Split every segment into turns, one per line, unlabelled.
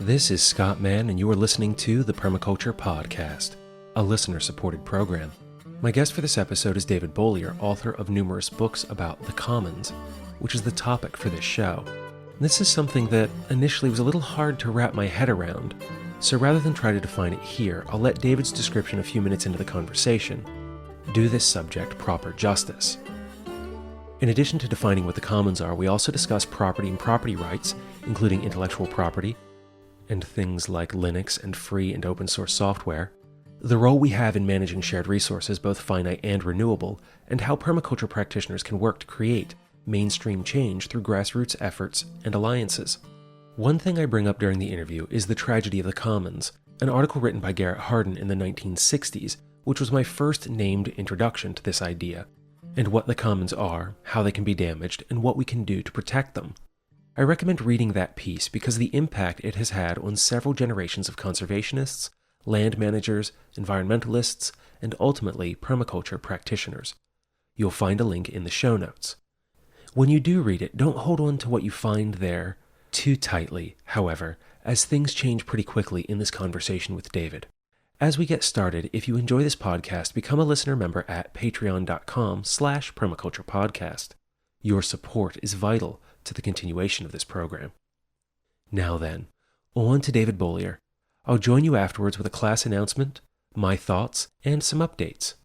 This is Scott Mann, and you are listening to the Permaculture Podcast, a listener-supported program. My guest for this episode is David Bollier, author of numerous books about the commons, which is the topic for this show. This is something that initially was a little hard to wrap my head around, so rather than try to define it here, I'll let David's description a few minutes into the conversation do this subject proper justice. In addition to defining what the commons are, we also discuss property and property rights, including intellectual property, and things like Linux and free and open source software, the role we have in managing shared resources, both finite and renewable, and how permaculture practitioners can work to create mainstream change through grassroots efforts and alliances. One thing I bring up during the interview is the tragedy of the commons, an article written by Garrett Hardin in the 1960s, which was my first named introduction to this idea, and what the commons are, how they can be damaged, and what we can do to protect them. I recommend reading that piece because of the impact it has had on several generations of conservationists, land managers, environmentalists, and ultimately permaculture practitioners. You'll find a link in the show notes. When you do read it, don't hold on to what you find there too tightly, however, as things change pretty quickly in this conversation with David. As we get started, if you enjoy this podcast, become a listener member at patreon.com/permaculturepodcast. Your support is vital to the continuation of this program. Now then, on to David Bollier. I'll join you afterwards with a class announcement, my thoughts, and some updates.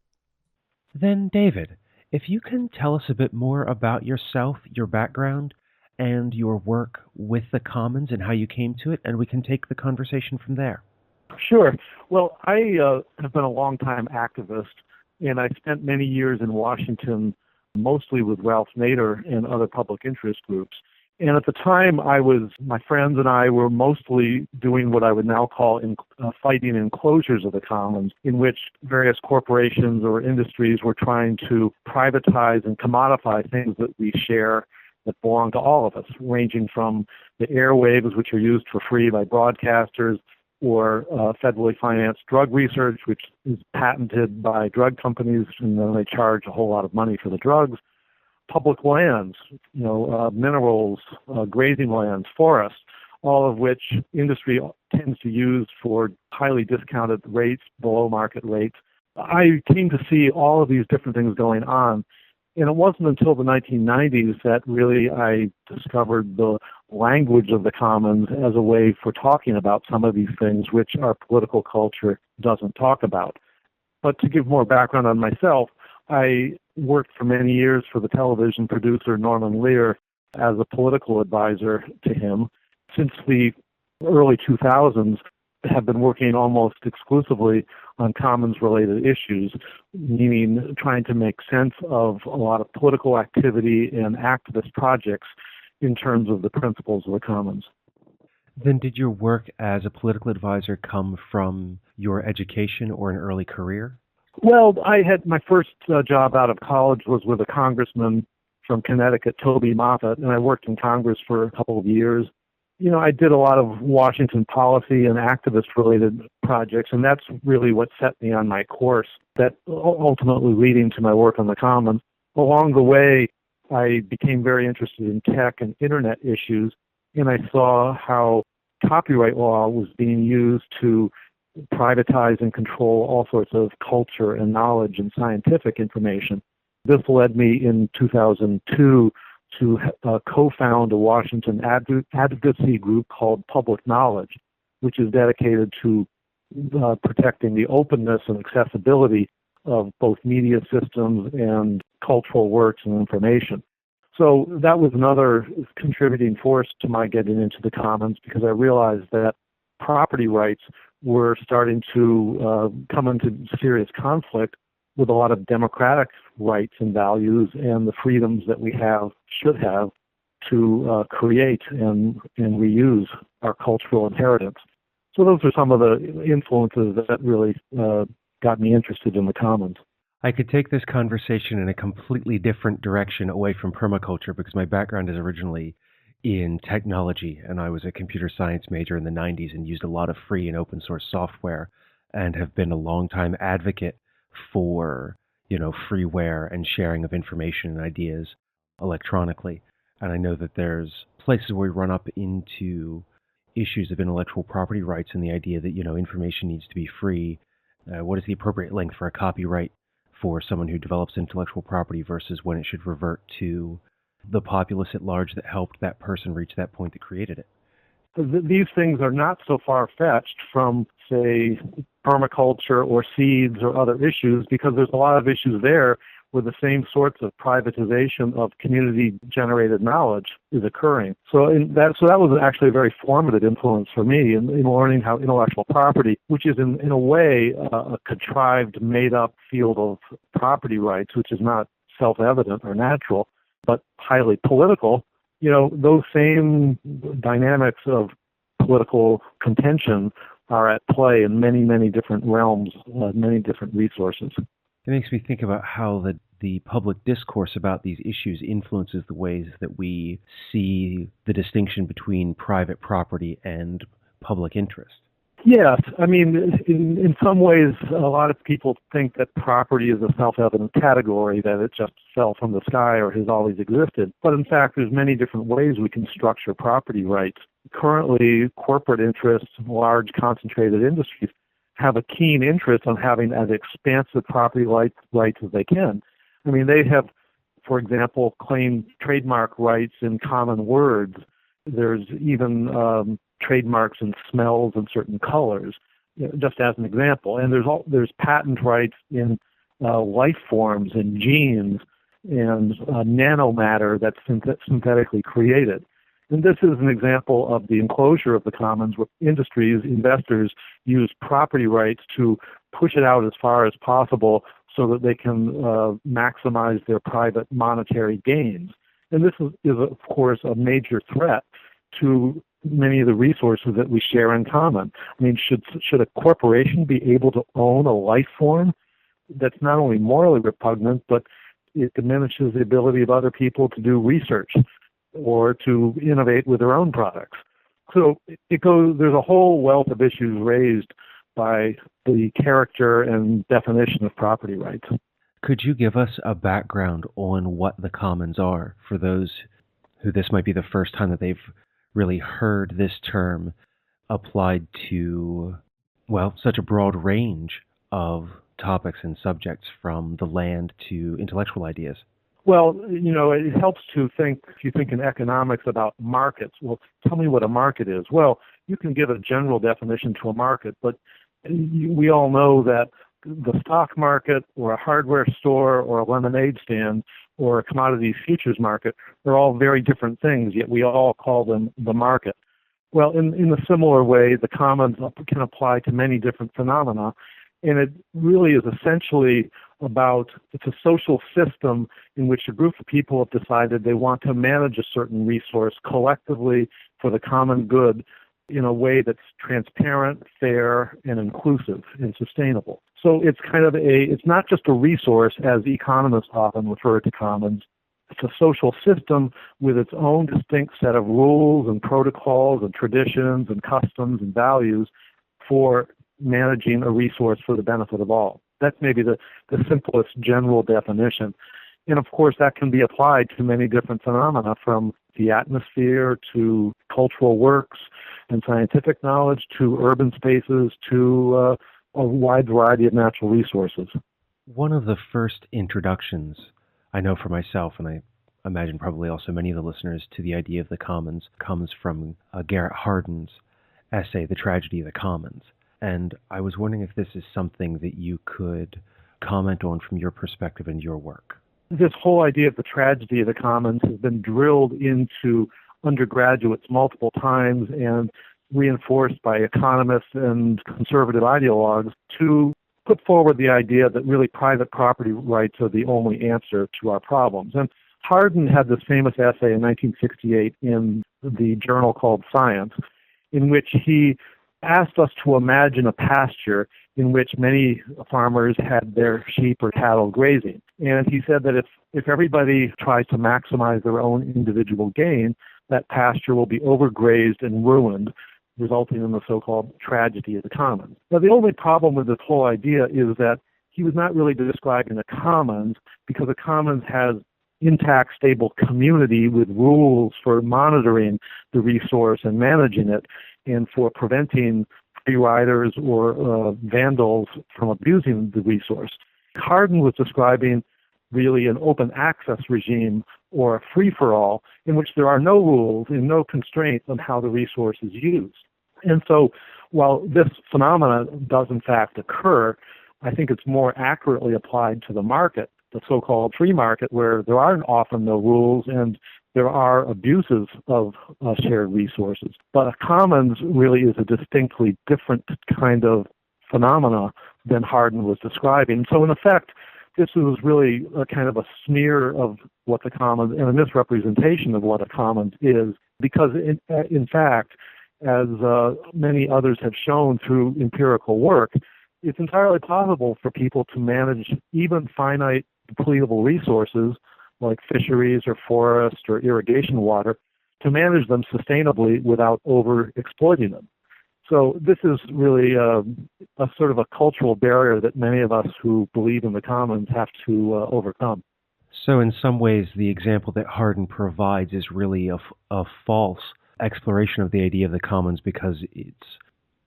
Then, David, if you can tell us a bit more about yourself, your background, and your work with the Commons and how you came to it, and we can take the conversation from there.
Sure. Well, I have been a long-time activist, and I spent many years in Washington, mostly with Ralph Nader and other public interest groups. And at the time, my friends and I were mostly doing what I would now call fighting enclosures of the commons, in which various corporations or industries were trying to privatize and commodify things that we share that belong to all of us, ranging from the airwaves, which are used for free by broadcasters, or federally financed drug research, which is patented by drug companies, and then they charge a whole lot of money for the drugs. Public lands, minerals, grazing lands, forests, all of which industry tends to use for highly discounted rates, below market rates. I came to see all of these different things going on. And it wasn't until the 1990s that really I discovered the language of the commons as a way for talking about some of these things which our political culture doesn't talk about. But to give more background on myself, I worked for many years for the television producer Norman Lear as a political advisor to him. Since the early 2000s, have been working almost exclusively on commons-related issues, meaning trying to make sense of a lot of political activity and activist projects in terms of the principles of the commons.
Then did your work as a political advisor come from your education or an early career?
Well, I had my first job out of college was with a congressman from Connecticut, Toby Moffett, and I worked in Congress for a couple of years. I did a lot of Washington policy and activist-related projects, and that's really what set me on my course, that ultimately leading to my work on the Commons. Along the way, I became very interested in tech and internet issues, and I saw how copyright law was being used to privatize and control all sorts of culture and knowledge and scientific information. This led me in 2002 to co-found a Washington advocacy group called Public Knowledge, which is dedicated to protecting the openness and accessibility of both media systems and cultural works and information. So that was another contributing force to my getting into the commons, because I realized that property rights were starting to come into serious conflict with a lot of democratic rights and values and the freedoms that we should have to create and reuse our cultural inheritance. So those are some of the influences that really got me interested in the commons.
I could take this conversation in a completely different direction away from permaculture, because my background is originally in technology, and I was a computer science major in the 90s and used a lot of free and open source software, and have been a longtime advocate for, freeware and sharing of information and ideas electronically. And I know that there's places where we run up into issues of intellectual property rights and the idea that, information needs to be free. What is the appropriate length for a copyright for someone who develops intellectual property versus when it should revert to the populace at large that helped that person reach that point that created it?
These things are not so far-fetched from, say, permaculture or seeds or other issues, because there's a lot of issues there where the same sorts of privatization of community-generated knowledge is occurring. So that was actually a very formative influence for me in learning how intellectual property, which is in a way a contrived, made-up field of property rights, which is not self-evident or natural, but highly political. Those same dynamics of political contention are at play in many, many different realms, many different resources.
It makes me think about how the public discourse about these issues influences the ways that we see the distinction between private property and public interest.
Yes. I mean, in some ways, a lot of people think that property is a self-evident category, that it just fell from the sky or has always existed. But in fact, there's many different ways we can structure property rights. Currently, corporate interests, large concentrated industries, have a keen interest on having as expansive property rights as they can. I mean, they have, for example, claimed trademark rights in common words. There's even trademarks in smells and certain colors, just as an example. And there's patent rights in life forms and genes and nanomatter that's synthetically created. And this is an example of the enclosure of the commons where industries, investors use property rights to push it out as far as possible so that they can maximize their private monetary gains. And this is, of course, a major threat to many of the resources that we share in common. I mean, should a corporation be able to own a life form that's not only morally repugnant, but it diminishes the ability of other people to do research or to innovate with their own products? So there's a whole wealth of issues raised by the character and definition of property rights.
Could you give us a background on what the commons are for those who this might be the first time that they've really heard this term applied to, well, such a broad range of topics and subjects, from the land to intellectual ideas?
Well, it helps to think, if you think in economics about markets. Well, tell me what a market is. Well, you can give a general definition to a market, but we all know that the stock market or a hardware store or a lemonade stand or a commodities futures market are all very different things, yet we all call them the market. Well, in a similar way, the commons can apply to many different phenomena, and it really is essentially it's a social system in which a group of people have decided they want to manage a certain resource collectively for the common good in a way that's transparent, fair, and inclusive and sustainable. So it's it's not just a resource, as economists often refer to commons. It's a social system with its own distinct set of rules and protocols and traditions and customs and values for managing a resource for the benefit of all. That's maybe the simplest general definition. And of course, that can be applied to many different phenomena, from the atmosphere to cultural works and scientific knowledge to urban spaces to a wide variety of natural resources.
One of the first introductions I know for myself, and I imagine probably also many of the listeners, to the idea of the commons comes from Garrett Hardin's essay, The Tragedy of the Commons. And I was wondering if this is something that you could comment on from your perspective and your work.
This whole idea of the tragedy of the commons has been drilled into undergraduates multiple times and reinforced by economists and conservative ideologues to put forward the idea that really private property rights are the only answer to our problems. And Hardin had this famous essay in 1968 in the journal called Science, in which he asked us to imagine a pasture in which many farmers had their sheep or cattle grazing. And he said that if everybody tries to maximize their own individual gain, that pasture will be overgrazed and ruined, resulting in the so-called tragedy of the commons. Now, the only problem with this whole idea is that he was not really describing the commons, because the commons has intact, stable community with rules for monitoring the resource and managing it. and for preventing free riders or vandals from abusing the resource. Hardin was describing really an open access regime or a free-for-all in which there are no rules and no constraints on how the resource is used. And so while this phenomenon does in fact occur, I think it's more accurately applied to the market, the so-called free market, where there are often no rules and there are abuses of shared resources. But a commons really is a distinctly different kind of phenomena than Hardin was describing. So in effect, this was really a kind of a smear of what the commons and a misrepresentation of what a commons is, because in fact, as many others have shown through empirical work, it's entirely possible for people to manage even finite depletable resources like fisheries or forest or irrigation water, to manage them sustainably without over-exploiting them. So this is really a sort of a cultural barrier that many of us who believe in the commons have to overcome.
So in some ways, the example that Hardin provides is really a false exploration of the idea of the commons, because it's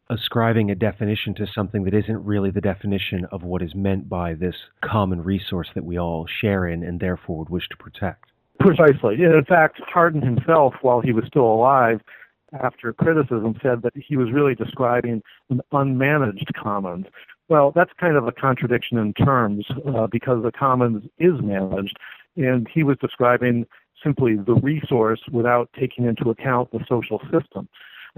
ascribing a definition to something that isn't really the definition of what is meant by this common resource that we all share in and therefore would wish to protect.
Precisely. And in fact, Hardin himself, while he was still alive, after criticism, said that he was really describing an unmanaged commons. Well, that's kind of a contradiction in terms, because the commons is managed, and he was describing simply the resource without taking into account the social system.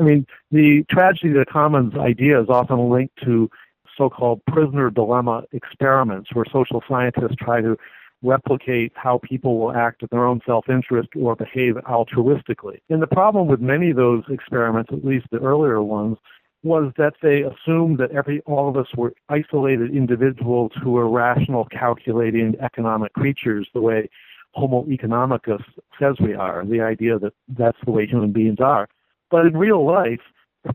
I mean, the tragedy of the commons idea is often linked to so-called prisoner dilemma experiments, where social scientists try to replicate how people will act in their own self-interest or behave altruistically. And the problem with many of those experiments, at least the earlier ones, was that they assumed that all of us were isolated individuals who were rational, calculating economic creatures the way Homo economicus says we are, the idea that that's the way human beings are. But in real life,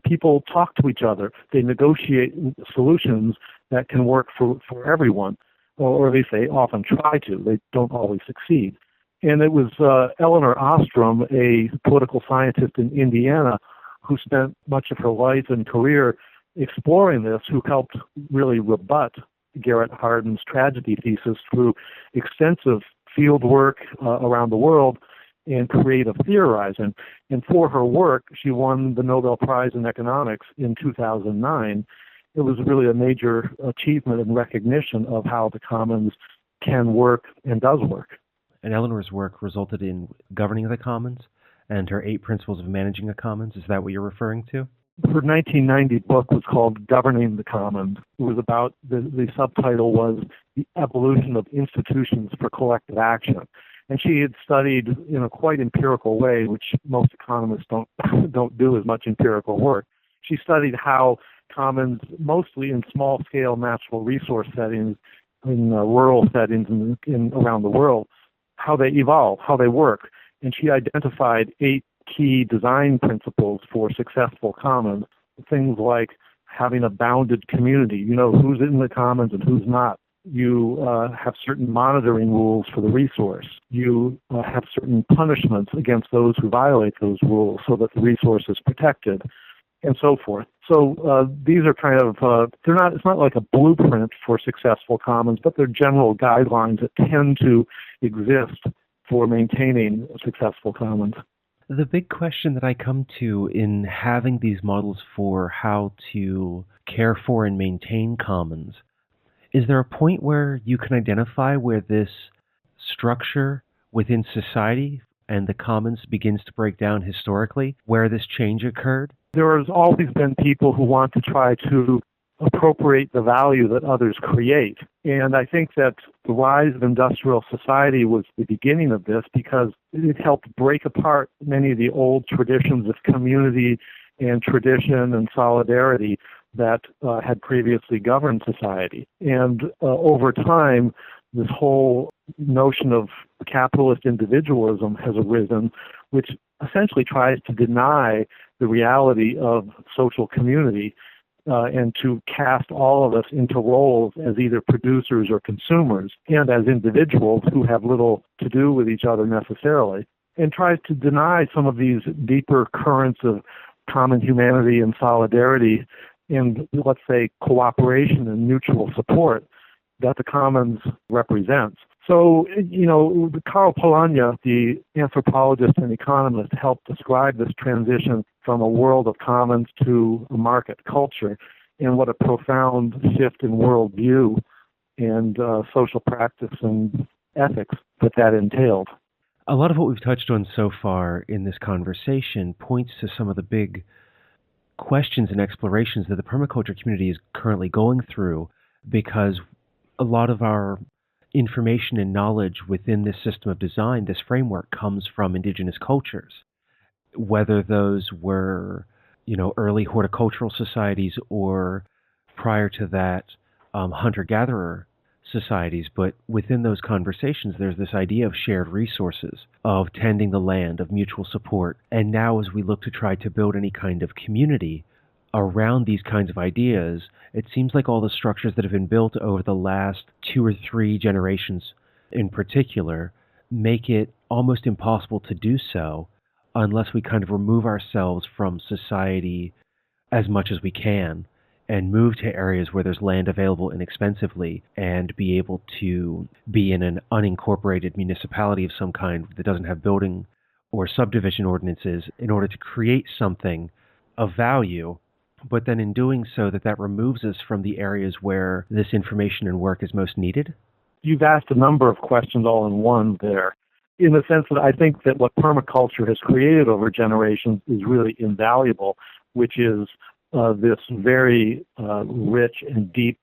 people talk to each other. They negotiate solutions that can work for everyone, or at least they often try to. They don't always succeed. And it was Eleanor Ostrom, a political scientist in Indiana, who spent much of her life and career exploring this, who helped really rebut Garrett Hardin's tragedy thesis through extensive field work around the world and creative theorizing. And for her work, she won the Nobel Prize in Economics in 2009. It was really a major achievement and recognition of how the commons can work and does work.
And Eleanor's work resulted in governing the commons and her 8 principles of managing a commons. Is that what you're referring to?
Her 1990 book was called Governing the Commons. It was about, the subtitle was The Evolution of Institutions for Collective Action. And she had studied in a quite empirical way, which most economists don't do as much empirical work. She studied how commons, mostly in small-scale natural resource settings, in rural settings around the world, how they evolve, how they work. And she identified 8 key design principles for successful commons, things like having a bounded community. You know who's in the commons and who's not. You have certain monitoring rules for the resource. You have certain punishments against those who violate those rules so that the resource is protected, and so forth. So these are kind of, it's not like a blueprint for successful commons, but they're general guidelines that tend to exist for maintaining successful commons.
The big question that I come to in having these models for how to care for and maintain commons, is there a point where you can identify where this structure within society and the commons begins to break down historically, where this change occurred?
There has always been people who want to try to appropriate the value that others create. And I think that the rise of industrial society was the beginning of this, because it helped break apart many of the old traditions of community and tradition and solidarity that had previously governed society. And over time, this whole notion of capitalist individualism has arisen, which essentially tries to deny the reality of social community and to cast all of us into roles as either producers or consumers, and as individuals who have little to do with each other necessarily, and tries to deny some of these deeper currents of common humanity and solidarity and, let's say, cooperation and mutual support that the commons represents. So, Karl Polanyi, the anthropologist and economist, helped describe this transition from a world of commons to a market culture, and what a profound shift in worldview and social practice and ethics that entailed.
A lot of what we've touched on so far in this conversation points to some of the big questions and explorations that the permaculture community is currently going through, because a lot of our information and knowledge within this system of design, this framework, comes from indigenous cultures. Whether those were, early horticultural societies or prior to that, hunter-gatherer societies. But within those conversations, there's this idea of shared resources, of tending the land, of mutual support. And now as we look to try to build any kind of community around these kinds of ideas, it seems like all the structures that have been built over the last 2 or 3 generations in particular make it almost impossible to do so unless we kind of remove ourselves from society as much as we can and move to areas where there's land available inexpensively and be able to be in an unincorporated municipality of some kind that doesn't have building or subdivision ordinances in order to create something of value. But then in doing so, that removes us from the areas where this information and work is most needed?
You've asked a number of questions all in one there, in the sense that I think that what permaculture has created over generations is really invaluable, which is this very rich and deep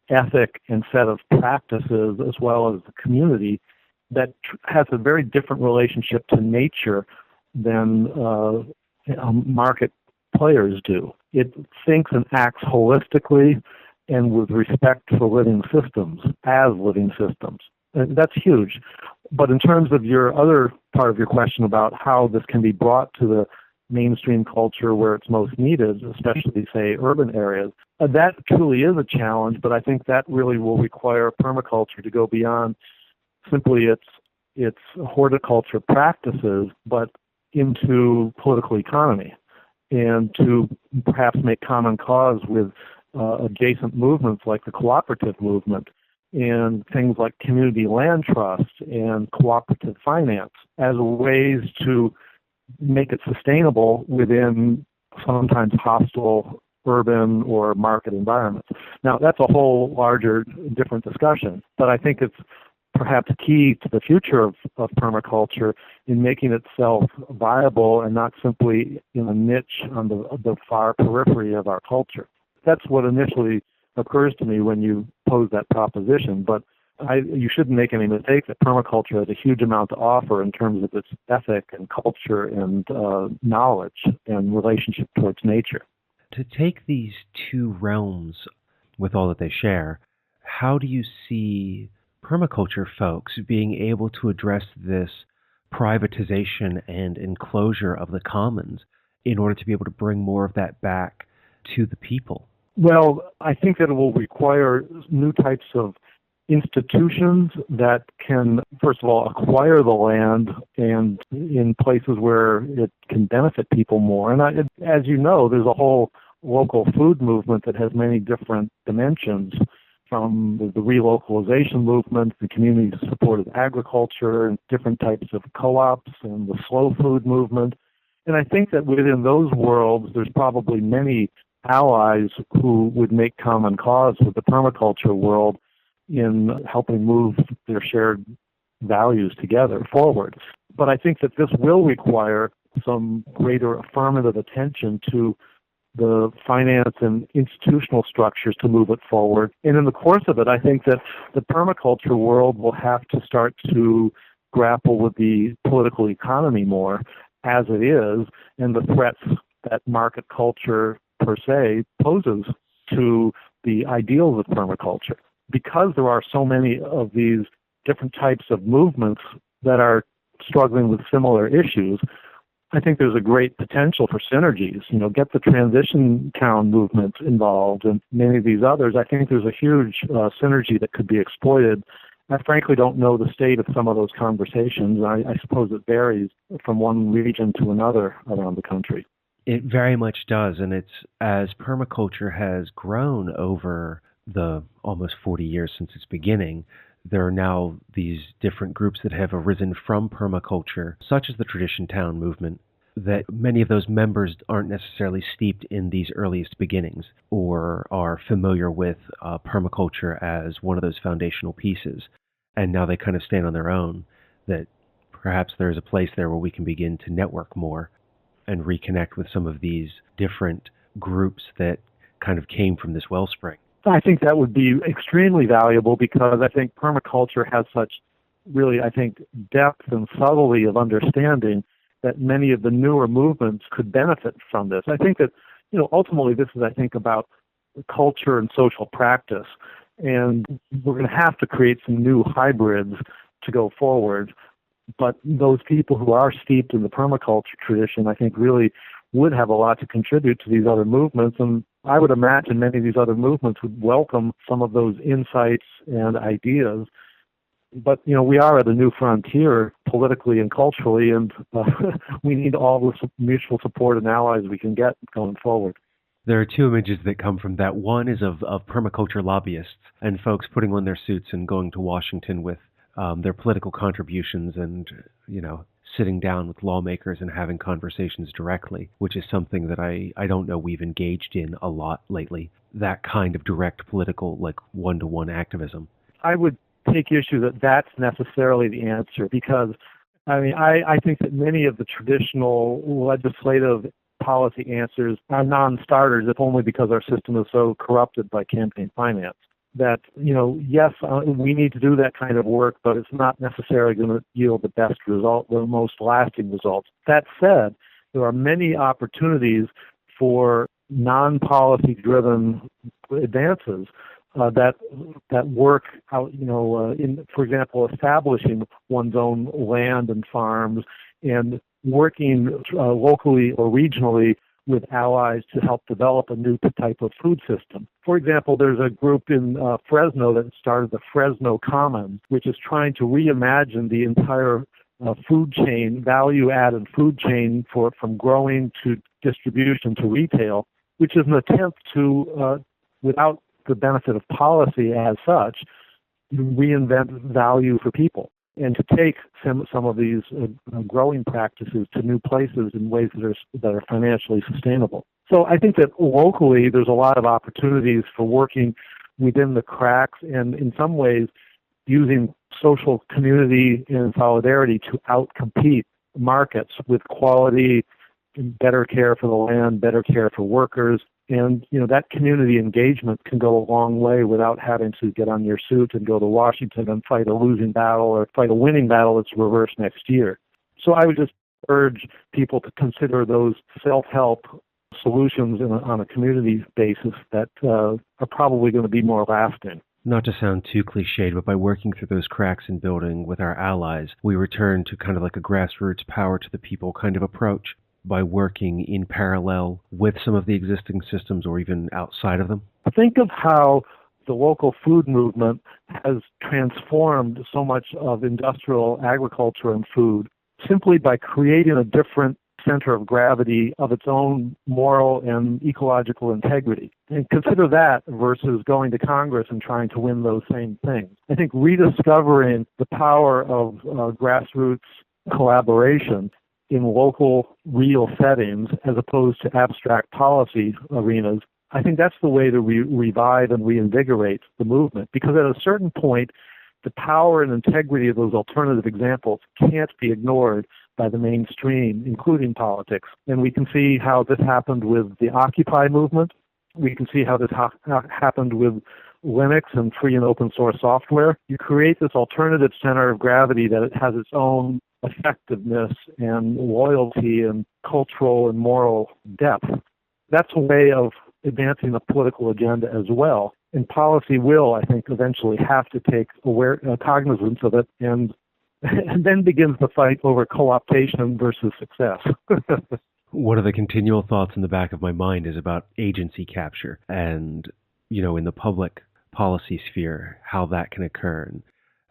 ethic and set of practices, as well as the community, that has a very different relationship to nature than market players do. It thinks and acts holistically and with respect for living systems as living systems. And that's huge. But in terms of your other part of your question about how this can be brought to the mainstream culture where it's most needed, especially, say, urban areas, that truly is a challenge, but I think that really will require permaculture to go beyond simply its horticulture practices, but into political economy, and to perhaps make common cause with adjacent movements like the cooperative movement and things like community land trust and cooperative finance as ways to make it sustainable within sometimes hostile urban or market environments. Now, that's a whole larger, different discussion, but I think it's perhaps key to the future of permaculture in making itself viable and not simply in a niche on the far periphery of our culture. That's what initially occurs to me when you pose that proposition, but you shouldn't make any mistake that permaculture has a huge amount to offer in terms of its ethic and culture and knowledge and relationship towards nature.
To take these two realms with all that they share, how do you see permaculture folks being able to address this privatization and enclosure of the commons in order to be able to bring more of that back to the people?
Well, I think that it will require new types of institutions that can, first of all, acquire the land and in places where it can benefit people more. And as you know, there's a whole local food movement that has many different dimensions, from the relocalization movement, the community-supported agriculture, and different types of co-ops, and the slow food movement. And I think that within those worlds, there's probably many allies who would make common cause with the permaculture world in helping move their shared values together forward. But I think that this will require some greater affirmative attention to the finance and institutional structures to move it forward. And in the course of it, I think that the permaculture world will have to start to grapple with the political economy more as it is, and the threats that market culture per se poses to the ideals of permaculture. Because there are so many of these different types of movements that are struggling with similar issues, I think there's a great potential for synergies. Get the transition town movement involved and many of these others. I think there's a huge synergy that could be exploited. I frankly don't know the state of some of those conversations. I suppose it varies from one region to another around the country.
It very much does, and it's as permaculture has grown over the almost 40 years since its beginning, there are now these different groups that have arisen from permaculture, such as the Tradition Town movement, that many of those members aren't necessarily steeped in these earliest beginnings or are familiar with permaculture as one of those foundational pieces. And now they kind of stand on their own, that perhaps there's a place there where we can begin to network more and reconnect with some of these different groups that kind of came from this wellspring.
I think that would be extremely valuable because I think permaculture has such really, I think, depth and subtlety of understanding that many of the newer movements could benefit from this. I think that, ultimately this is, I think, about culture and social practice. And we're going to have to create some new hybrids to go forward. But those people who are steeped in the permaculture tradition, I think, really would have a lot to contribute to these other movements. And I would imagine many of these other movements would welcome some of those insights and ideas. But, we are at a new frontier politically and culturally, and we need all the mutual support and allies we can get going forward.
There are two images that come from that. One is of permaculture lobbyists and folks putting on their suits and going to Washington with their political contributions and, sitting down with lawmakers and having conversations directly, which is something that I don't know we've engaged in a lot lately, that kind of direct political, like one-to-one activism.
I would take issue that that's necessarily the answer because, I think that many of the traditional legislative policy answers are non-starters, if only because our system is so corrupted by campaign finance. That, yes, we need to do that kind of work, but it's not necessarily going to yield the best result, the most lasting results. That said, there are many opportunities for non-policy driven advances that work out, in, for example, establishing one's own land and farms and working locally or regionally with allies to help develop a new type of food system. For example, there's a group in Fresno that started the Fresno Commons, which is trying to reimagine the entire food chain, value-added food chain from growing to distribution to retail, which is an attempt to, without the benefit of policy as such, reinvent value for people and to take some of these growing practices to new places in ways that are financially sustainable. So I think that locally there's a lot of opportunities for working within the cracks and in some ways using social community and solidarity to outcompete markets with quality, better care for the land, better care for workers. And, that community engagement can go a long way without having to get on your suit and go to Washington and fight a losing battle or fight a winning battle that's reversed next year. So I would just urge people to consider those self-help solutions on a community basis that are probably going to be more lasting.
Not to sound too cliched, but by working through those cracks in building with our allies, we return to kind of like a grassroots power to the people kind of approach, by working in parallel with some of the existing systems or even outside of them?
Think of how the local food movement has transformed so much of industrial agriculture and food simply by creating a different center of gravity of its own moral and ecological integrity. And consider that versus going to Congress and trying to win those same things. I think rediscovering the power of grassroots collaboration in local, real settings as opposed to abstract policy arenas, I think that's the way to revive and reinvigorate the movement. Because at a certain point, the power and integrity of those alternative examples can't be ignored by the mainstream, including politics. And we can see how this happened with the Occupy movement. We can see how this happened with Linux and free and open source software. You create this alternative center of gravity that it has its own effectiveness and loyalty and cultural and moral depth. That's a way of advancing the political agenda as well. And policy will, I think, eventually have to take cognizance of it and then begins the fight over co-optation versus success.
One of the continual thoughts in the back of my mind is about agency capture and, in the public policy sphere, how that can occur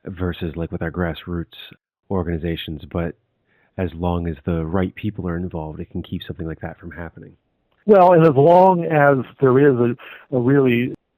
versus like with our grassroots organizations. But as long as the right people are involved, it can keep something like that from happening.
Well, and as long as there is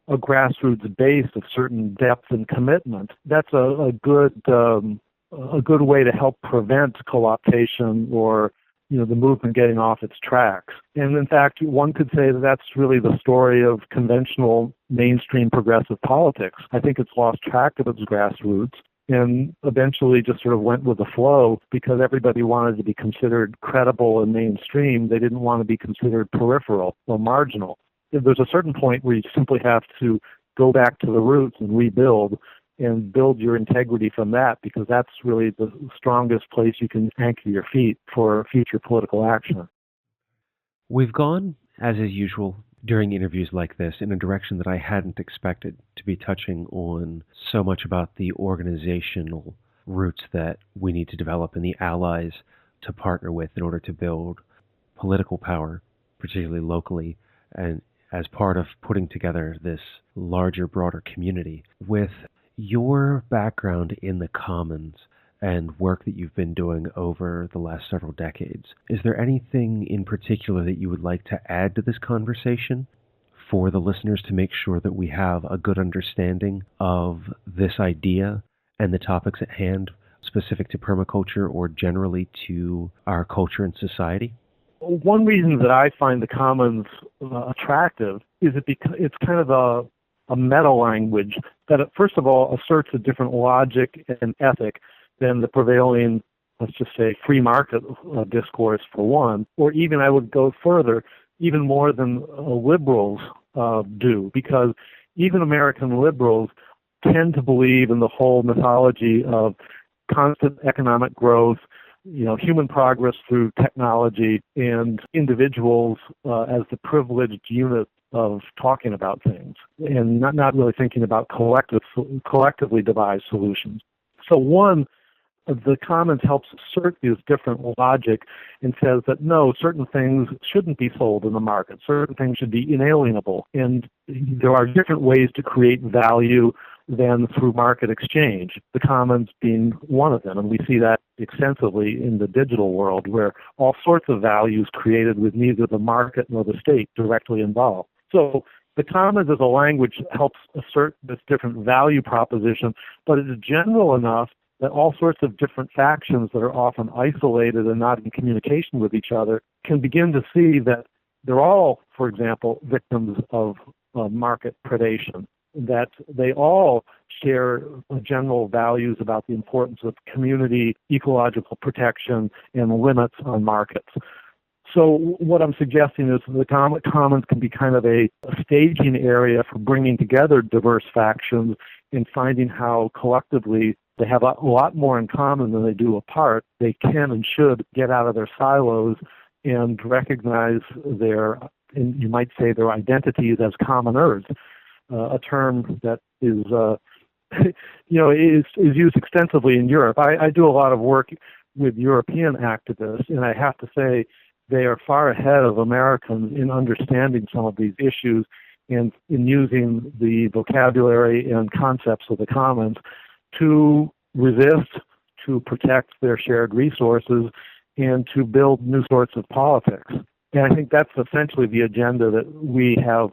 a grassroots base of certain depth and commitment, that's a good way to help prevent co-optation or the movement getting off its tracks. And in fact, one could say that that's really the story of conventional mainstream progressive politics. I think it's lost track of its grassroots and eventually just sort of went with the flow because everybody wanted to be considered credible and mainstream. They didn't want to be considered peripheral or marginal. There's a certain point where you simply have to go back to the roots and rebuild and build your integrity from that, because that's really the strongest place you can anchor your feet for future political action.
We've gone, as is usual, during interviews like this in a direction that I hadn't expected, to be touching on so much about the organizational roots that we need to develop and the allies to partner with in order to build political power, particularly locally, and as part of putting together this larger, broader community. With your background in the Commons and work that you've been doing over the last several decades, is there anything in particular that you would like to add to this conversation for the listeners to make sure that we have a good understanding of this idea and the topics at hand specific to permaculture or generally to our culture and society?
One reason that I find the Commons attractive is it's kind of a meta language that, first of all, asserts a different logic and ethic than the prevailing, let's just say, free market discourse, for one, or even I would go further, even more than liberals do, because even American liberals tend to believe in the whole mythology of constant economic growth, human progress through technology, and individuals as the privileged unit of talking about things, and not really thinking about collectively devised solutions. So one, the Commons helps assert this different logic and says that no, certain things shouldn't be sold in the market. Certain things should be inalienable. And there are different ways to create value than through market exchange, the Commons being one of them. And we see that extensively in the digital world, where all sorts of values created with neither the market nor the state directly involved. So the Commons as a language helps assert this different value proposition, but it is general enough that all sorts of different factions that are often isolated and not in communication with each other can begin to see that they're all, for example, victims of market predation, that they all share general values about the importance of community, ecological protection, and limits on markets. So what I'm suggesting is the Commons can be kind of a staging area for bringing together diverse factions and finding how collectively they have a lot more in common than they do apart. They can and should get out of their silos and recognize their, and you might say, their identities as commoners, a term that is is used extensively in Europe. I do a lot of work with European activists, and I have to say they are far ahead of Americans in understanding some of these issues and in using the vocabulary and concepts of the Commons to resist, to protect their shared resources, and to build new sorts of politics. And I think that's essentially the agenda that we have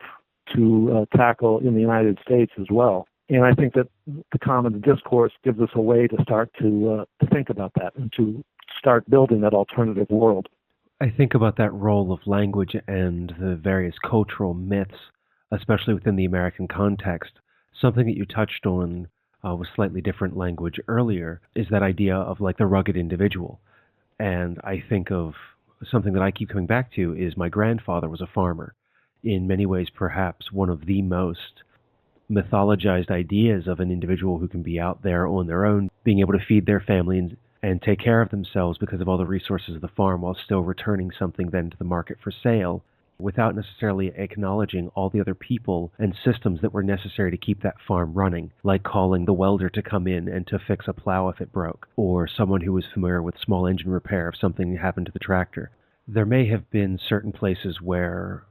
to tackle in the United States as well. And I think that the Commons discourse gives us a way to start to think about that and to start building that alternative world.
I think about that role of language and the various cultural myths, especially within the American context. Something that you touched on with slightly different language earlier is that idea of like the rugged individual. And I think of something that I keep coming back to is my grandfather was a farmer. In many ways, perhaps one of the most mythologized ideas of an individual who can be out there on their own, being able to feed their family and take care of themselves because of all the resources of the farm while still returning something then to the market for sale, without necessarily acknowledging all the other people and systems that were necessary to keep that farm running, like calling the welder to come in and to fix a plow if it broke, or someone who was familiar with small engine repair if something happened to the tractor. There may have been certain places where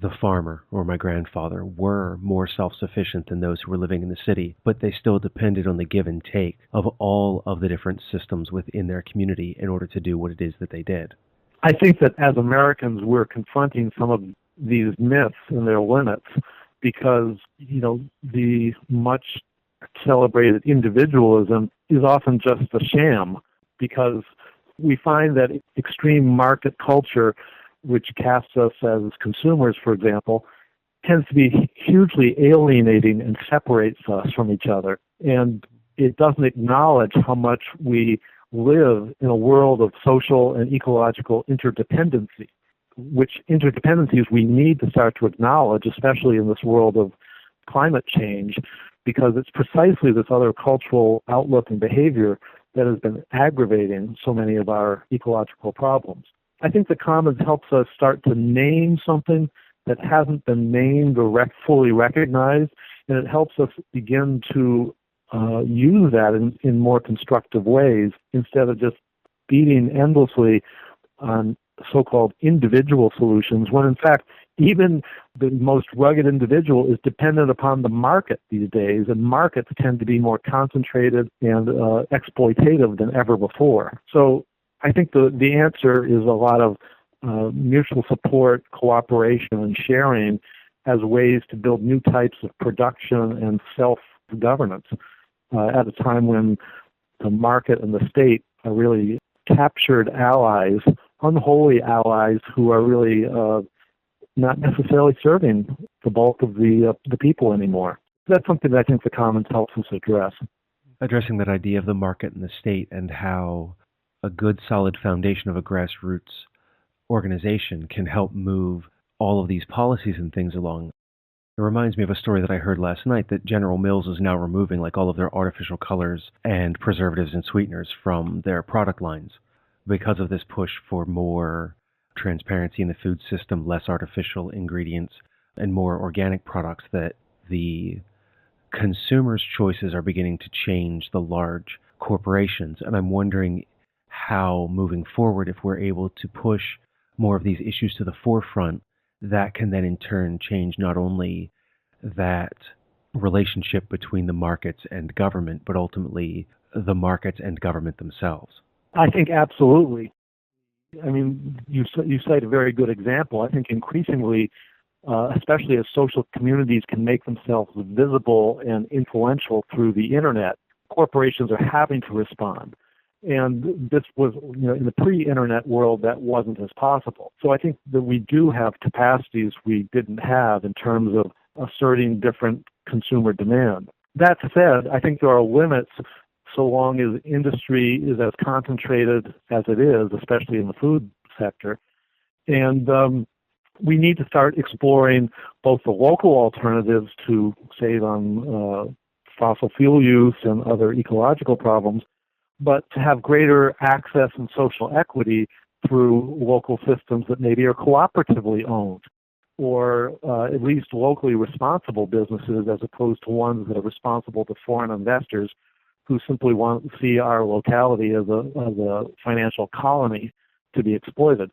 the farmer or my grandfather were more self-sufficient than those who were living in the city, but they still depended on the give and take of all of the different systems within their community in order to do what it is that they did.
I think that as Americans, we're confronting some of these myths and their limits because, the much celebrated individualism is often just a sham, because we find that extreme market culture, which casts us as consumers, for example, tends to be hugely alienating and separates us from each other. And it doesn't acknowledge how much we live in a world of social and ecological interdependency, which interdependencies we need to start to acknowledge, especially in this world of climate change, because it's precisely this other cultural outlook and behavior that has been aggravating so many of our ecological problems. I think the Commons helps us start to name something that hasn't been named or fully recognized, and it helps us begin to use that in more constructive ways instead of just beating endlessly on so-called individual solutions, when in fact even the most rugged individual is dependent upon the market these days, and markets tend to be more concentrated and exploitative than ever before. So I think the answer is a lot of mutual support, cooperation, and sharing as ways to build new types of production and self-governance at a time when the market and the state are really captured allies, unholy allies who are really not necessarily serving the bulk of the people anymore. That's something that I think the Commons helps us address.
Addressing that idea of the market and the state and how a good solid foundation of a grassroots organization can help move all of these policies and things along. It reminds me of a story that I heard last night that General Mills is now removing all of their artificial colors and preservatives and sweeteners from their product lines because of this push for more transparency in the food system, less artificial ingredients, and more organic products, that the consumers' choices are beginning to change the large corporations. And I'm wondering how, moving forward, if we're able to push more of these issues to the forefront, that can then in turn change not only that relationship between the markets and government, but ultimately the markets and government themselves.
I think absolutely. I mean, you cite a very good example. I think increasingly, especially as social communities can make themselves visible and influential through the internet, corporations are having to respond. And this was, in the pre-internet world, that wasn't as possible. So I think that we do have capacities we didn't have in terms of asserting different consumer demand. That said, I think there are limits so long as industry is as concentrated as it is, especially in the food sector. And we need to start exploring both the local alternatives to save on fossil fuel use and other ecological problems, but to have greater access and social equity through local systems that maybe are cooperatively owned, or at least locally responsible businesses, as opposed to ones that are responsible to foreign investors who simply want to see our locality as a financial colony to be exploited.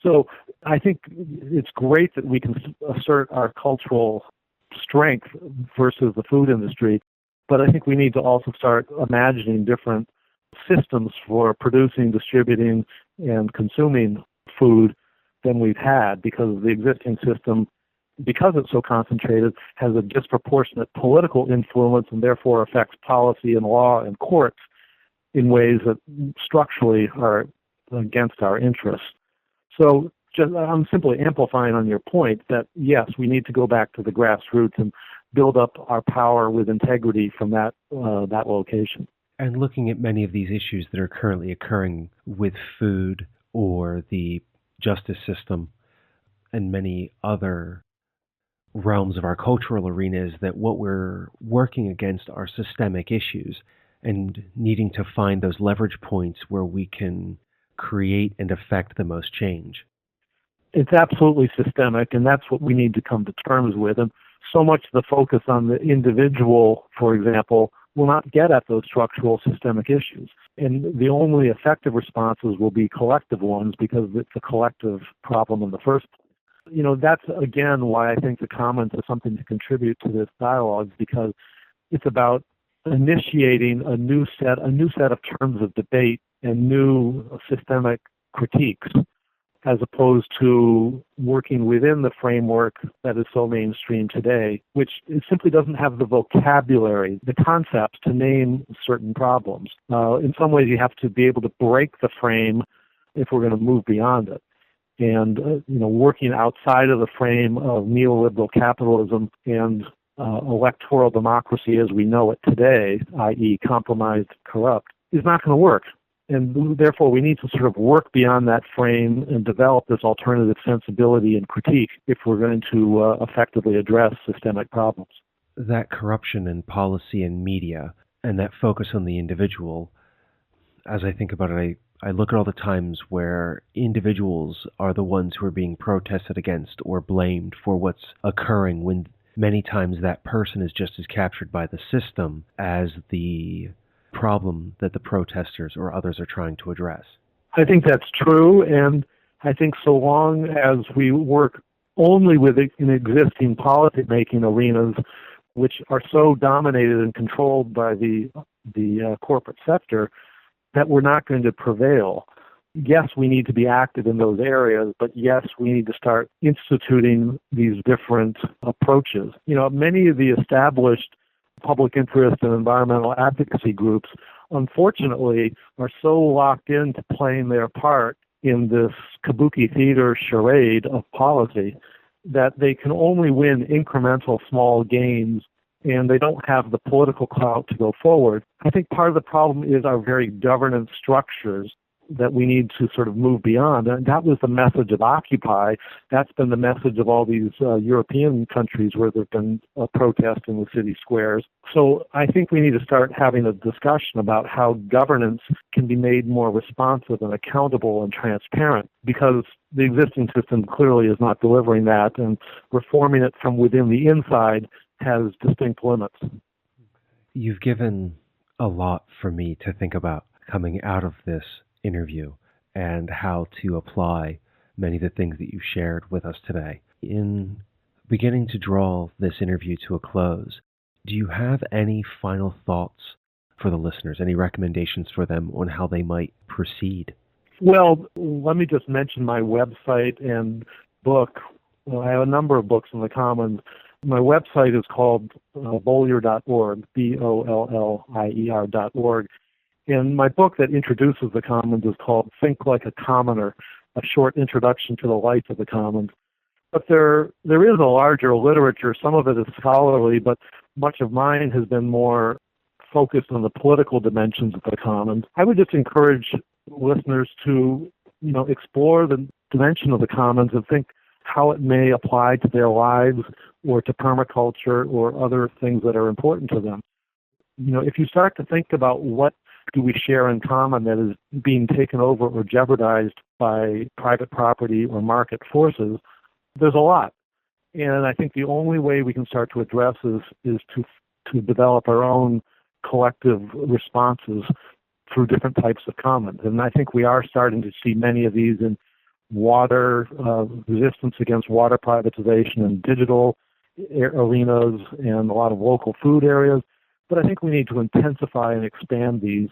So I think it's great that we can assert our cultural strength versus the food industry, but I think we need to also start imagining different systems for producing, distributing, and consuming food than we've had, because the existing system, because it's so concentrated, has a disproportionate political influence and therefore affects policy and law and courts in ways that structurally are against our interests. So I'm simply amplifying on your point that, yes, we need to go back to the grassroots and build up our power with integrity from that location.
And looking at many of these issues that are currently occurring with food or the justice system and many other realms of our cultural arena, is that what we're working against are systemic issues and needing to find those leverage points where we can create and affect the most change.
It's absolutely systemic, and that's what we need to come to terms with. And so much of the focus on the individual, for example, will not get at those structural systemic issues. And the only effective responses will be collective ones, because it's a collective problem in the first place. That's again why I think the Commons is something to contribute to this dialogue, because it's about initiating a new set of terms of debate and new systemic critiques, as opposed to working within the framework that is so mainstream today, which simply doesn't have the vocabulary, the concepts to name certain problems. In some ways, you have to be able to break the frame if we're going to move beyond it. And, working outside of the frame of neoliberal capitalism and electoral democracy as we know it today, i.e. compromised, corrupt, is not going to work. And therefore, we need to sort of work beyond that frame and develop this alternative sensibility and critique if we're going to effectively address systemic problems.
That corruption in policy and media and that focus on the individual, as I think about it, I look at all the times where individuals are the ones who are being protested against or blamed for what's occurring, when many times that person is just as captured by the system as the problem that the protesters or others are trying to address.
I think that's true, and I think so long as we work only in existing policy-making arenas, which are so dominated and controlled by the corporate sector, that we're not going to prevail. Yes, we need to be active in those areas, but yes, we need to start instituting these different approaches. Many of the established public interest and environmental advocacy groups, unfortunately, are so locked into playing their part in this kabuki theater charade of policy that they can only win incremental small gains, and they don't have the political clout to go forward. I think part of the problem is our very governance structures that we need to sort of move beyond. And that was the message of Occupy. That's been the message of all these European countries where there have been protests in the city squares. So I think we need to start having a discussion about how governance can be made more responsive and accountable and transparent, because the existing system clearly is not delivering that, and reforming it from within the inside has distinct limits.
You've given a lot for me to think about coming out of this interview and how to apply many of the things that you shared with us today. In beginning to draw this interview to a close, do you have any final thoughts for the listeners, any recommendations for them on how they might proceed?
Well, let me just mention my website and book. I have a number of books in the Commons. My website is called bollier.org, BOLLIER.org. And my book that introduces the Commons is called Think Like a Commoner, a short introduction to the life of the Commons. But there is a larger literature. Some of it is scholarly, but much of mine has been more focused on the political dimensions of the Commons. I would just encourage listeners to, explore the dimension of the Commons and think how it may apply to their lives or to permaculture or other things that are important to them. If you start to think about what do we share in common that is being taken over or jeopardized by private property or market forces, there's a lot. And I think the only way we can start to address is to develop our own collective responses through different types of commons. And I think we are starting to see many of these in water, resistance against water privatization and digital arenas and a lot of local food areas. But I think we need to intensify and expand these,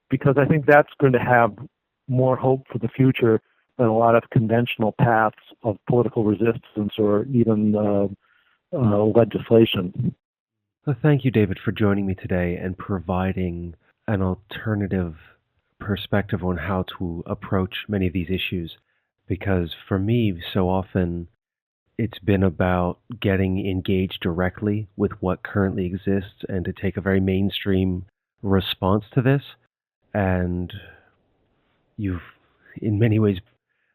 because I think that's going to have more hope for the future than a lot of conventional paths of political resistance or even legislation.
Well, thank you, David, for joining me today and providing an alternative perspective on how to approach many of these issues. Because for me, so often, it's been about getting engaged directly with what currently exists and to take a very mainstream response to this. And you've, in many ways,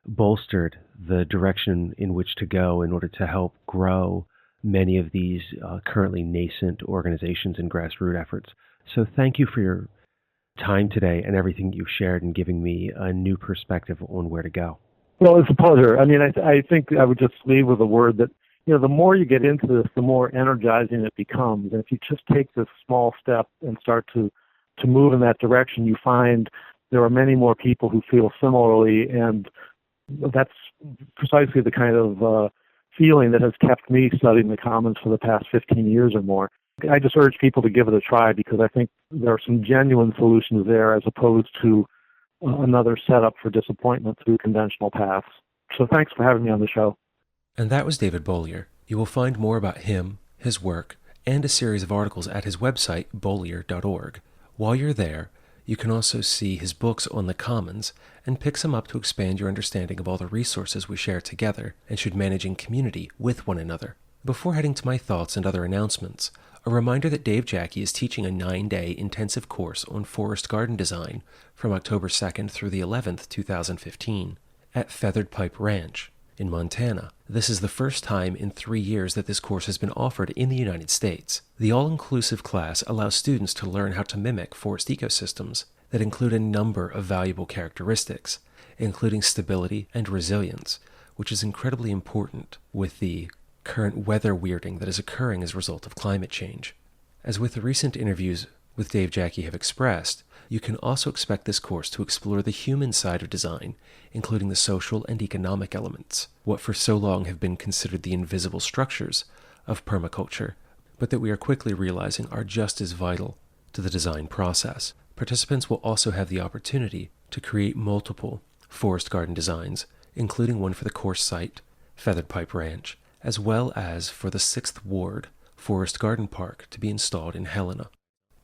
bolstered the direction in which to go in order to help grow many of these currently nascent organizations and grassroots efforts. So thank you for your time today and everything you've shared and giving me a new perspective on where to go.
Well, it's a pleasure. I mean, I think I would just leave with a word that, the more you get into this, the more energizing it becomes. And if you just take this small step and start to move in that direction, you find there are many more people who feel similarly, and that's precisely the kind of feeling that has kept me studying the commons for the past 15 years or more. I just urge people to give it a try because I think there are some genuine solutions there as opposed to another setup for disappointment through conventional paths. So thanks for having me on the show.
And that was David Bollier. You will find more about him, his work, and a series of articles at his website, bollier.org. While you're there, you can also see his books on the commons and pick some up to expand your understanding of all the resources we share together and should manage in community with one another. Before heading to my thoughts and other announcements, a reminder that Dave Jacke is teaching a 9-day intensive course on forest garden design from October 2nd through the 11th, 2015, at Feathered Pipe Ranch in Montana. This is the first time in 3 years that this course has been offered in the United States. The all-inclusive class allows students to learn how to mimic forest ecosystems that include a number of valuable characteristics, including stability and resilience, which is incredibly important with the current weather weirding that is occurring as a result of climate change. As with the recent interviews with Dave Jacke have expressed, you can also expect this course to explore the human side of design, including the social and economic elements, what for so long have been considered the invisible structures of permaculture, but that we are quickly realizing are just as vital to the design process. Participants will also have the opportunity to create multiple forest garden designs, including one for the course site, Feathered Pipe Ranch, as well as for the 6th Ward Forest Garden Park to be installed in Helena.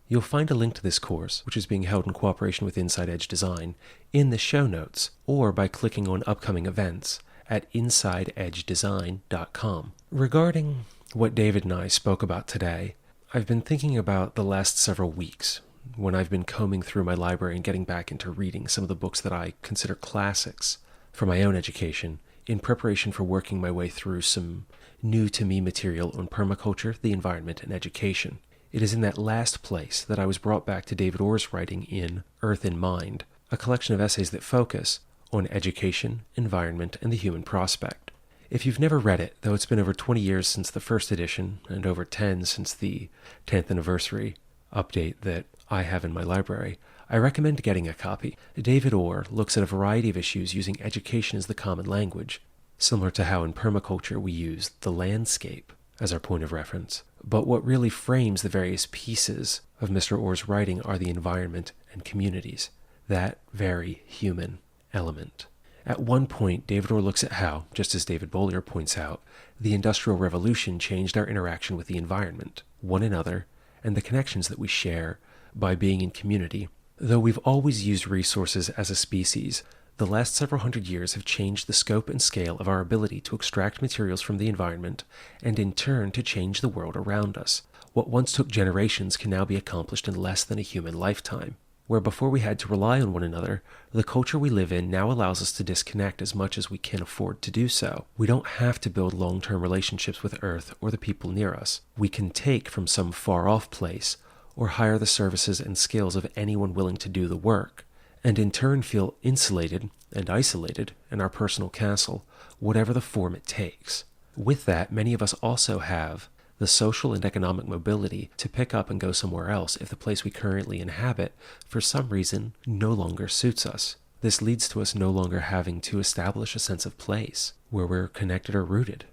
You'll find a link to this course, which is being held in cooperation with Inside Edge Design, in the show notes or by clicking on upcoming events at insideedgedesign.com. Regarding what David and I spoke about today, I've been thinking about the last several weeks when I've been combing through my library and getting back into reading some of the books that I consider classics for my own education in preparation for working my way through some new-to-me material on permaculture, the environment, and education. It is in that last place that I was brought back to David Orr's writing in Earth in Mind, a collection of essays that focus on education, environment, and the human prospect. If you've never read it, though it's been over 20 years since the first edition and over 10 since the 10th anniversary update that I have in my library, I recommend getting a copy. David Orr looks at a variety of issues using education as the common language, similar to how in permaculture we use the landscape as our point of reference. But what really frames the various pieces of Mr. Orr's writing are the environment and communities, that very human element. At one point, David Orr looks at how, just as David Bollier points out, the Industrial Revolution changed our interaction with the environment, one another, and the connections that we share by being in community. Though we've always used resources as a species, the last several hundred years have changed the scope and scale of our ability to extract materials from the environment and in turn to change the world around us. What once took generations can now be accomplished in less than a human lifetime. Where before we had to rely on one another, the culture we live in now allows us to disconnect as much as we can afford to do so. We don't have to build long-term relationships with Earth or the people near us. We can take from some far-off place or hire the services and skills of anyone willing to do the work, and in turn feel insulated and isolated in our personal castle, whatever the form it takes. With that, many of us also have the social and economic mobility to pick up and go somewhere else if the place we currently inhabit, for some reason, no longer suits us. This leads to us no longer having to establish a sense of place where we're connected or rooted.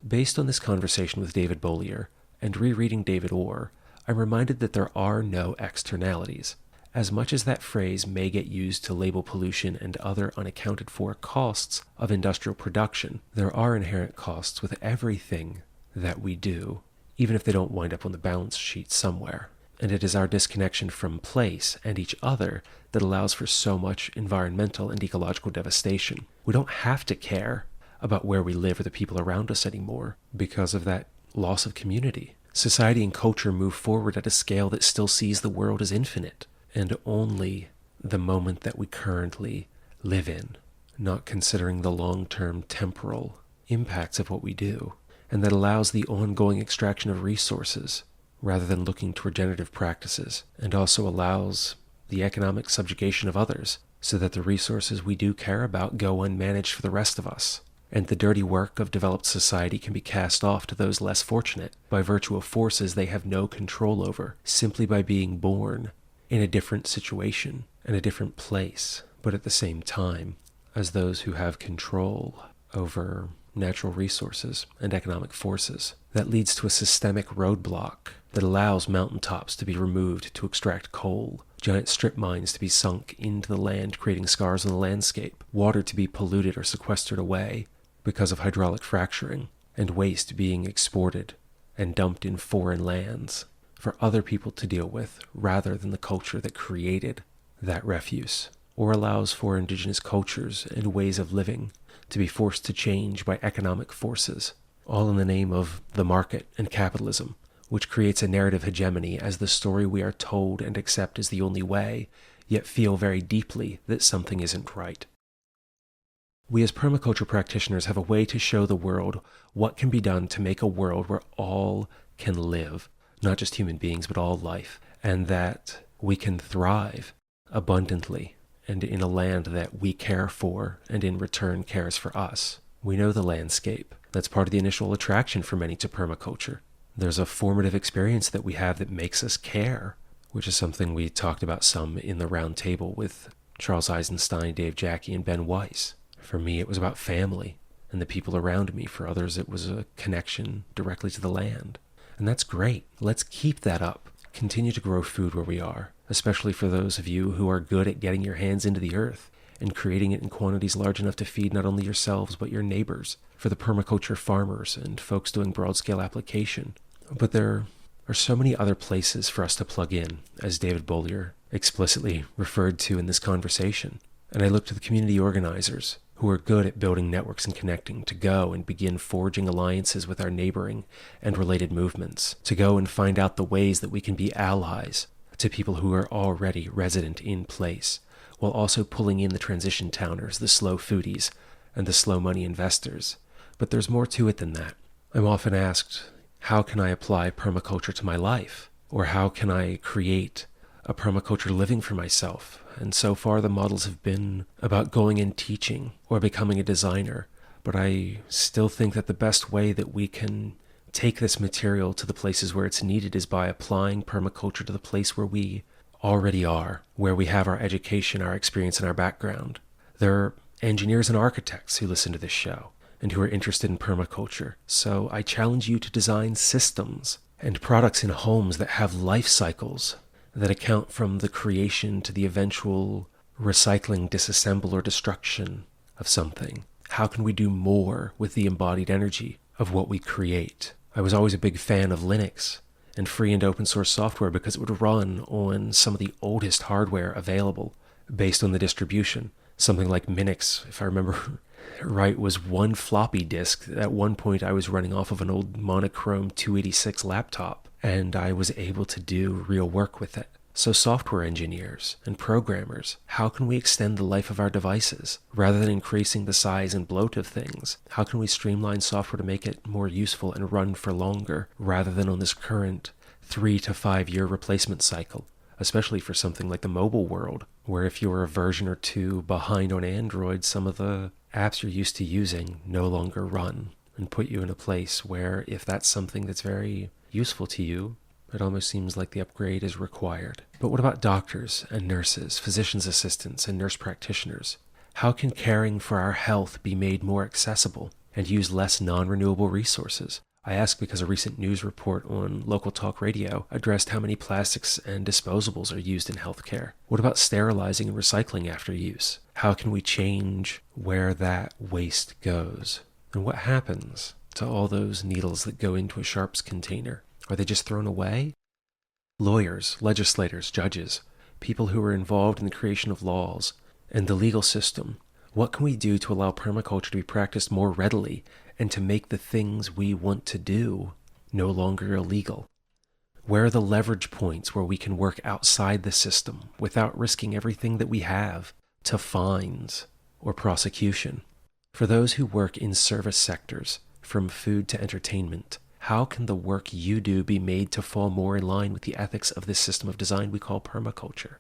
Based on this conversation with David Bollier and rereading David Orr, I'm reminded that there are no externalities. As much as that phrase may get used to label pollution and other unaccounted for costs of industrial production, there are inherent costs with everything that we do, even if they don't wind up on the balance sheet somewhere. And it is our disconnection from place and each other that allows for so much environmental and ecological devastation. We don't have to care about where we live or the people around us anymore because of that loss of community. Society and culture move forward at a scale that still sees the world as infinite and only the moment that we currently live in, not considering the long-term temporal impacts of what we do, and that allows the ongoing extraction of resources rather than looking to regenerative practices, and also allows the economic subjugation of others so that the resources we do care about go unmanaged for the rest of us. And the dirty work of developed society can be cast off to those less fortunate by virtue of forces they have no control over, simply by being born in a different situation and a different place, but at the same time as those who have control over natural resources and economic forces. That leads to a systemic roadblock that allows mountaintops to be removed to extract coal, giant strip mines to be sunk into the land, creating scars on the landscape, water to be polluted or sequestered away because of hydraulic fracturing, and waste being exported and dumped in foreign lands for other people to deal with rather than the culture that created that refuse, or allows for indigenous cultures and ways of living to be forced to change by economic forces, all in the name of the market and capitalism, which creates a narrative hegemony as the story we are told and accept is the only way, yet feel very deeply that something isn't right. We as permaculture practitioners have a way to show the world what can be done to make a world where all can live, not just human beings, but all life, and that we can thrive abundantly and in a land that we care for and in return cares for us. We know the landscape. That's part of the initial attraction for many to permaculture. There's a formative experience that we have that makes us care, which is something we talked about some in the round table with Charles Eisenstein, Dave Jackie, and Ben Weiss. For me, it was about family and the people around me. For others, it was a connection directly to the land. And that's great. Let's keep that up. Continue to grow food where we are, especially for those of you who are good at getting your hands into the earth and creating it in quantities large enough to feed not only yourselves but your neighbors, for the permaculture farmers and folks doing broad-scale application. But there are so many other places for us to plug in, as David Bollier explicitly referred to in this conversation. And I look to the community organizers who are good at building networks and connecting to go and begin forging alliances with our neighboring and related movements, to go and find out the ways that we can be allies to people who are already resident in place, while also pulling in the transition towners, the slow foodies, and the slow money investors. But there's more to it than that. I'm often asked, how can I apply permaculture to my life? Or how can I create a permaculture living for myself? And so far the models have been about going and teaching or becoming a designer. But I still think that the best way that we can take this material to the places where it's needed is by applying permaculture to the place where we already are, where we have our education, our experience, and our background. There are engineers and architects who listen to this show and who are interested in permaculture. So I challenge you to design systems and products in homes that have life cycles that account from the creation to the eventual recycling, disassemble, or destruction of something. How can we do more with the embodied energy of what we create? I was always a big fan of Linux and free and open source software because it would run on some of the oldest hardware available based on the distribution. Something like Minix, if I remember right, was one floppy disk. At one point I was running off of an old monochrome 286 laptop, and I was able to do real work with it. So software engineers and programmers, how can we extend the life of our devices? Rather than increasing the size and bloat of things, how can we streamline software to make it more useful and run for longer, rather than on this current 3 to 5 year replacement cycle? Especially for something like the mobile world, where if you're a version or two behind on Android, some of the apps you're used to using no longer run, and put you in a place where if that's something that's very useful to you, it almost seems like the upgrade is required. But what about doctors and nurses, physician's assistants, and nurse practitioners? How can caring for our health be made more accessible and use less non-renewable resources? I ask because a recent news report on local talk radio addressed how many plastics and disposables are used in healthcare. What about sterilizing and recycling after use? How can we change where that waste goes? And what happens to all those needles that go into a sharps container? Are they just thrown away? Lawyers, legislators, judges, people who are involved in the creation of laws and the legal system, what can we do to allow permaculture to be practiced more readily and to make the things we want to do no longer illegal? Where are the leverage points where we can work outside the system without risking everything that we have to fines or prosecution? For those who work in service sectors, from food to entertainment, how can the work you do be made to fall more in line with the ethics of this system of design we call permaculture?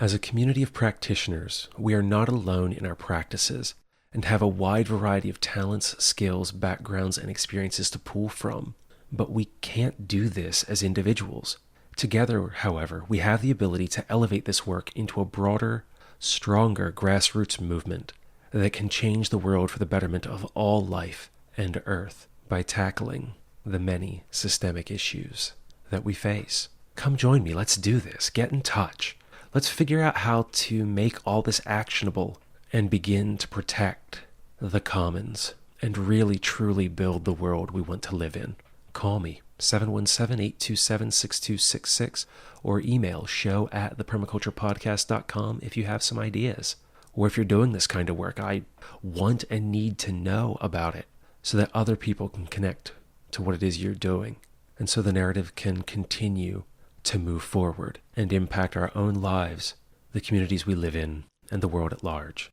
As a community of practitioners, we are not alone in our practices and have a wide variety of talents, skills, backgrounds, and experiences to pull from. But we can't do this as individuals. Together, however, we have the ability to elevate this work into a broader, stronger grassroots movement that can change the world for the betterment of all life and Earth by tackling the many systemic issues that we face. Come join me. Let's do this. Get in touch. Let's figure out how to make all this actionable and begin to protect the commons and really truly build the world we want to live in. Call me, 717-827-6266, or email show@thepermaculturepodcast.com if you have some ideas. Or if you're doing this kind of work, I want and need to know about it so that other people can connect to what it is you're doing, and so the narrative can continue to move forward and impact our own lives, the communities we live in, and the world at large.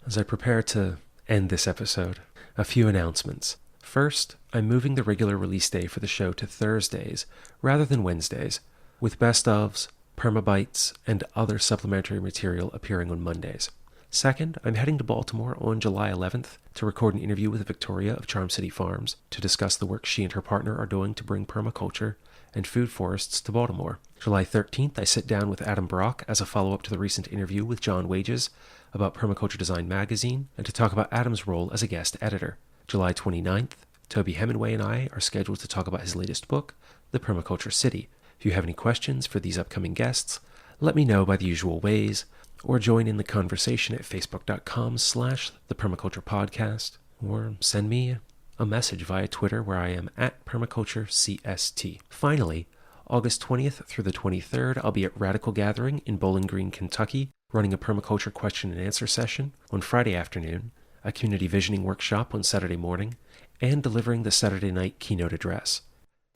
As I prepare to end this episode, a few announcements. First, I'm moving the regular release day for the show to Thursdays rather than Wednesdays, with best-ofs, permabites, and other supplementary material appearing on Mondays. Second, I'm heading to Baltimore on July 11th to record an interview with Victoria of Charm City Farms to discuss the work she and her partner are doing to bring permaculture and food forests to Baltimore. July 13th, I sit down with Adam Brock as a follow-up to the recent interview with John Wages about Permaculture Design Magazine and to talk about Adam's role as a guest editor. July 29th, Toby Hemingway and I are scheduled to talk about his latest book, The Permaculture City. If you have any questions for these upcoming guests, let me know by the usual ways, or join in the conversation at facebook.com/thepermaculturepodcast, or send me a message via Twitter where I am at permaculturecst. Finally, August 20th through the 23rd, I'll be at Radical Gathering in Bowling Green, Kentucky, running a permaculture question and answer session on Friday afternoon, a community visioning workshop on Saturday morning, and delivering the Saturday night keynote address.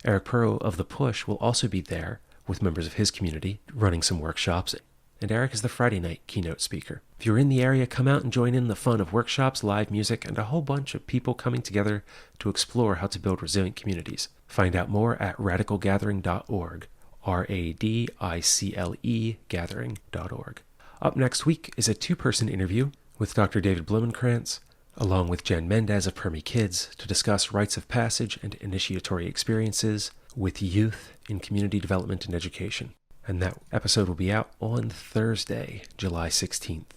Eric Perot of The Push will also be there with members of his community running some workshops, and Eric is the Friday night keynote speaker. If you're in the area, come out and join in the fun of workshops, live music, and a whole bunch of people coming together to explore how to build resilient communities. Find out more at radicalgathering.org, RADICLE gathering.org. Up next week is a two-person interview with Dr. David Blumenkrantz, along with Jen Mendez of Permy Kids, to discuss rites of passage and initiatory experiences with youth in community development and education. And that episode will be out on Thursday, July 16th.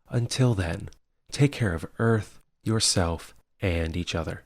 Until then, take care of Earth, yourself, and each other.